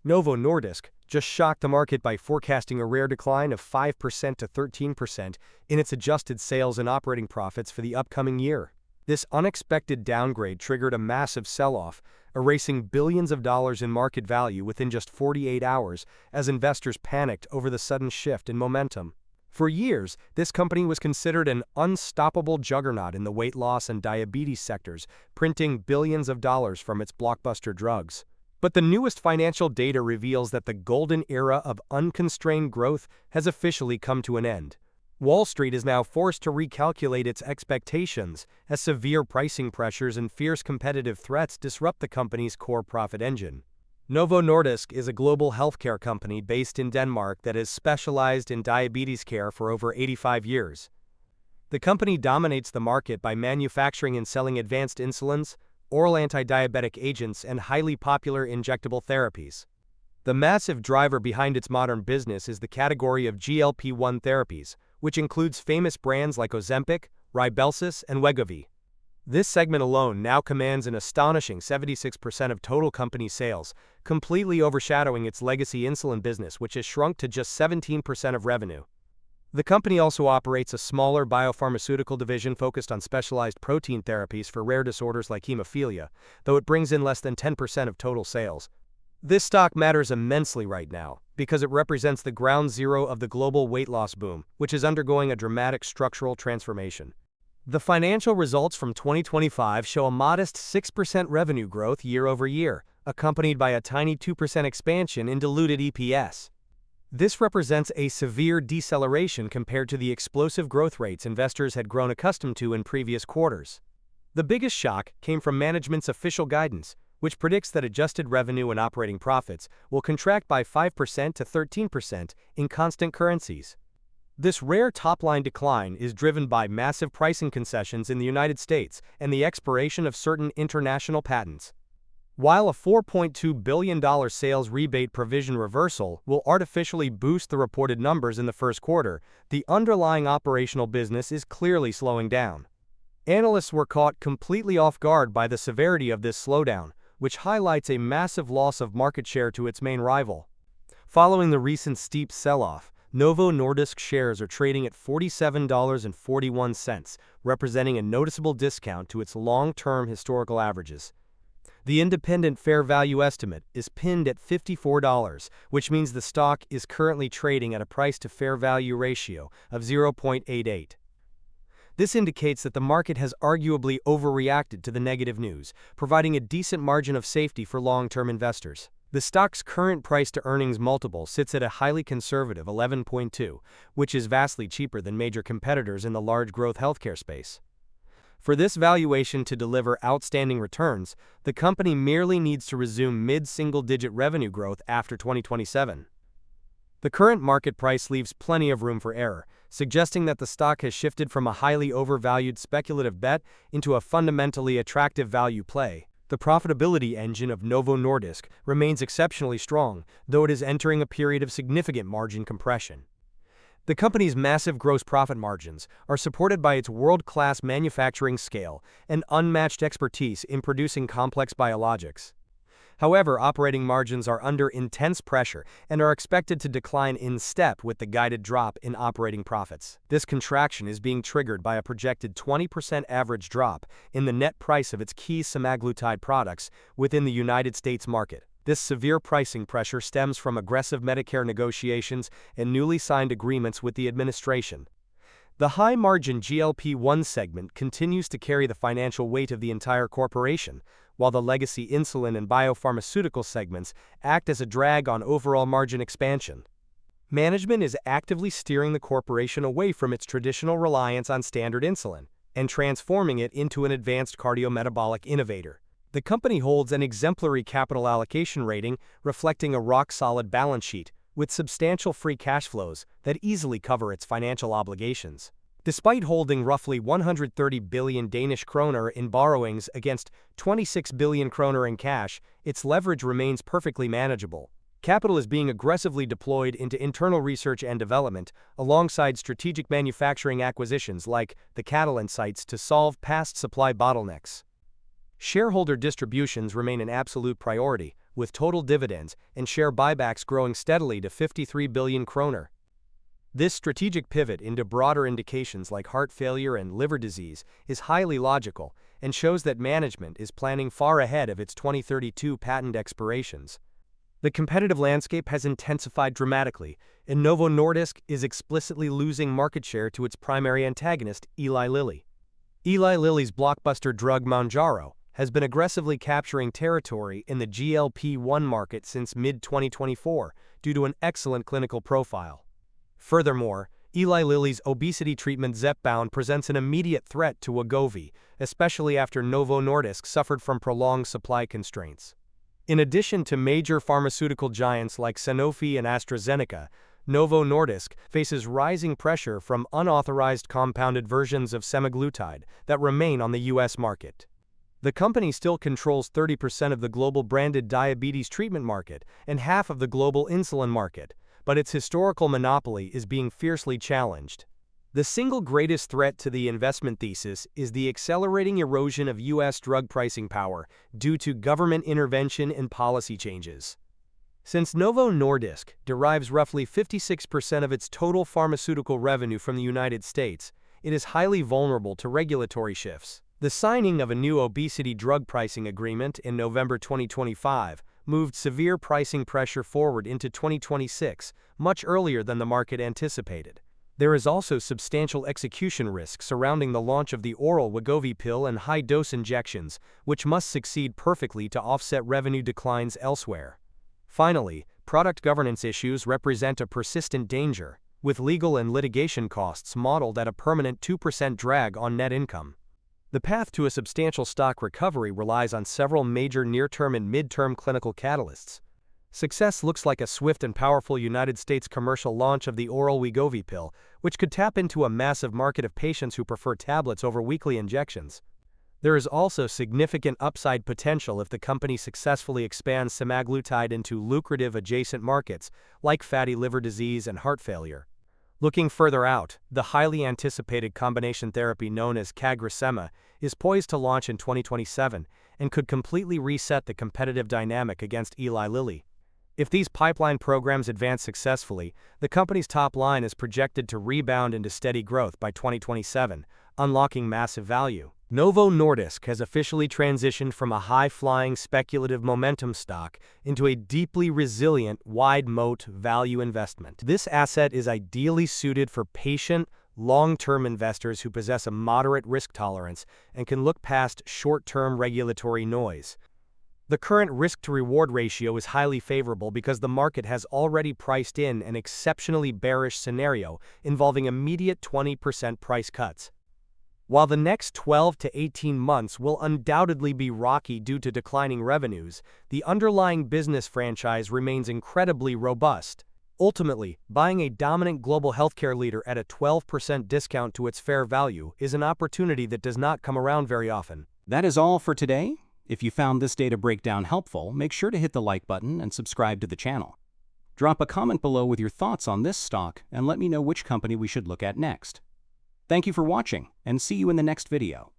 Novo Nordisk just shocked the market by forecasting a rare decline of 5% to 13% in its adjusted sales and operating profits for the upcoming year. This unexpected downgrade triggered a massive sell-off, erasing billions of dollars in market value within just 48 hours as investors panicked over the sudden shift in momentum. For years, this company was considered an unstoppable juggernaut in the weight loss and diabetes sectors, printing billions of dollars from its blockbuster drugs. But the newest financial data reveals that the golden era of unconstrained growth has officially come to an end. Wall Street is now forced to recalculate its expectations as severe pricing pressures and fierce competitive threats disrupt the company's core profit engine. Novo Nordisk is a global healthcare company based in Denmark that has specialized in diabetes care for over 85 years. The company dominates the market by manufacturing and selling advanced insulins, oral anti-diabetic agents, and highly popular injectable therapies. The massive driver behind its modern business is the category of GLP-1 therapies, which includes famous brands like Ozempic, Rybelsus, and Wegovy. This segment alone now commands an astonishing 76% of total company sales, completely overshadowing its legacy insulin business, which has shrunk to just 17% of revenue. The company also operates a smaller biopharmaceutical division focused on specialized protein therapies for rare disorders like hemophilia, though it brings in less than 10% of total sales. This stock matters immensely right now, because it represents the ground zero of the global weight loss boom, which is undergoing a dramatic structural transformation. The financial results from 2025 show a modest 6% revenue growth year over year, accompanied by a tiny 2% expansion in diluted EPS. This represents a severe deceleration compared to the explosive growth rates investors had grown accustomed to in previous quarters. The biggest shock came from management's official guidance, which predicts that adjusted revenue and operating profits will contract by 5% to 13% in constant currencies. This rare top-line decline is driven by massive pricing concessions in the United States and the expiration of certain international patents. While a $4.2 billion sales rebate provision reversal will artificially boost the reported numbers in the first quarter, the underlying operational business is clearly slowing down. Analysts were caught completely off guard by the severity of this slowdown, which highlights a massive loss of market share to its main rival. Following the recent steep sell-off, Novo Nordisk shares are trading at $47.41, representing a noticeable discount to its long-term historical averages. The independent fair value estimate is pinned at $54, which means the stock is currently trading at a price-to-fair value ratio of 0.88. This indicates that the market has arguably overreacted to the negative news, providing a decent margin of safety for long-term investors. The stock's current price-to-earnings multiple sits at a highly conservative 11.2, which is vastly cheaper than major competitors in the large-growth healthcare space. For this valuation to deliver outstanding returns, the company merely needs to resume mid-single-digit revenue growth after 2027. The current market price leaves plenty of room for error, suggesting that the stock has shifted from a highly overvalued speculative bet into a fundamentally attractive value play. The profitability engine of Novo Nordisk remains exceptionally strong, though it is entering a period of significant margin compression. The company's massive gross profit margins are supported by its world-class manufacturing scale and unmatched expertise in producing complex biologics. However, operating margins are under intense pressure and are expected to decline in step with the guided drop in operating profits. This contraction is being triggered by a projected 20% average drop in the net price of its key semaglutide products within the United States market. This severe pricing pressure stems from aggressive Medicare negotiations and newly signed agreements with the administration. The high-margin GLP-1 segment continues to carry the financial weight of the entire corporation, while the legacy insulin and biopharmaceutical segments act as a drag on overall margin expansion. Management is actively steering the corporation away from its traditional reliance on standard insulin and transforming it into an advanced cardiometabolic innovator. The company holds an exemplary capital allocation rating reflecting a rock-solid balance sheet, with substantial free cash flows that easily cover its financial obligations. Despite holding roughly 130 billion Danish kroner in borrowings against 26 billion kroner in cash, its leverage remains perfectly manageable. Capital is being aggressively deployed into internal research and development, alongside strategic manufacturing acquisitions like the Catalent sites to solve past supply bottlenecks. Shareholder distributions remain an absolute priority, with total dividends and share buybacks growing steadily to 53 billion kroner. This strategic pivot into broader indications like heart failure and liver disease is highly logical and shows that management is planning far ahead of its 2032 patent expirations. The competitive landscape has intensified dramatically, and Novo Nordisk is explicitly losing market share to its primary antagonist, Eli Lilly. Eli Lilly's blockbuster drug Mounjaro has been aggressively capturing territory in the GLP-1 market since mid-2024 due to an excellent clinical profile. Furthermore, Eli Lilly's obesity treatment Zepbound presents an immediate threat to Wegovy, especially after Novo Nordisk suffered from prolonged supply constraints. In addition to major pharmaceutical giants like Sanofi and AstraZeneca, Novo Nordisk faces rising pressure from unauthorized compounded versions of semaglutide that remain on the U.S. market. The company still controls 30% of the global branded diabetes treatment market and half of the global insulin market, but its historical monopoly is being fiercely challenged. The single greatest threat to the investment thesis is the accelerating erosion of U.S. drug pricing power due to government intervention and policy changes. Since Novo Nordisk derives roughly 56% of its total pharmaceutical revenue from the United States, it is highly vulnerable to regulatory shifts. The signing of a new obesity drug pricing agreement in November 2025 moved severe pricing pressure forward into 2026, much earlier than the market anticipated. There is also substantial execution risk surrounding the launch of the oral Wegovy pill and high-dose injections, which must succeed perfectly to offset revenue declines elsewhere. Finally, product governance issues represent a persistent danger, with legal and litigation costs modeled at a permanent 2% drag on net income. The path to a substantial stock recovery relies on several major near-term and mid-term clinical catalysts. Success looks like a swift and powerful United States commercial launch of the oral Wegovy pill, which could tap into a massive market of patients who prefer tablets over weekly injections. There is also significant upside potential if the company successfully expands semaglutide into lucrative adjacent markets like fatty liver disease and heart failure. Looking further out, the highly anticipated combination therapy known as CagriSema is poised to launch in 2027 and could completely reset the competitive dynamic against Eli Lilly. If these pipeline programs advance successfully, the company's top line is projected to rebound into steady growth by 2027, unlocking massive value. Novo Nordisk has officially transitioned from a high-flying speculative momentum stock into a deeply resilient, wide-moat value investment. This asset is ideally suited for patient, long-term investors who possess a moderate risk tolerance and can look past short-term regulatory noise. The current risk-to-reward ratio is highly favorable because the market has already priced in an exceptionally bearish scenario involving immediate 20% price cuts. While the next 12 to 18 months will undoubtedly be rocky due to declining revenues, the underlying business franchise remains incredibly robust. Ultimately, buying a dominant global healthcare leader at a 12% discount to its fair value is an opportunity that does not come around very often. That is all for today. If you found this data breakdown helpful, make sure to hit the like button and subscribe to the channel. Drop a comment below with your thoughts on this stock and let me know which company we should look at next. Thank you for watching, and see you in the next video.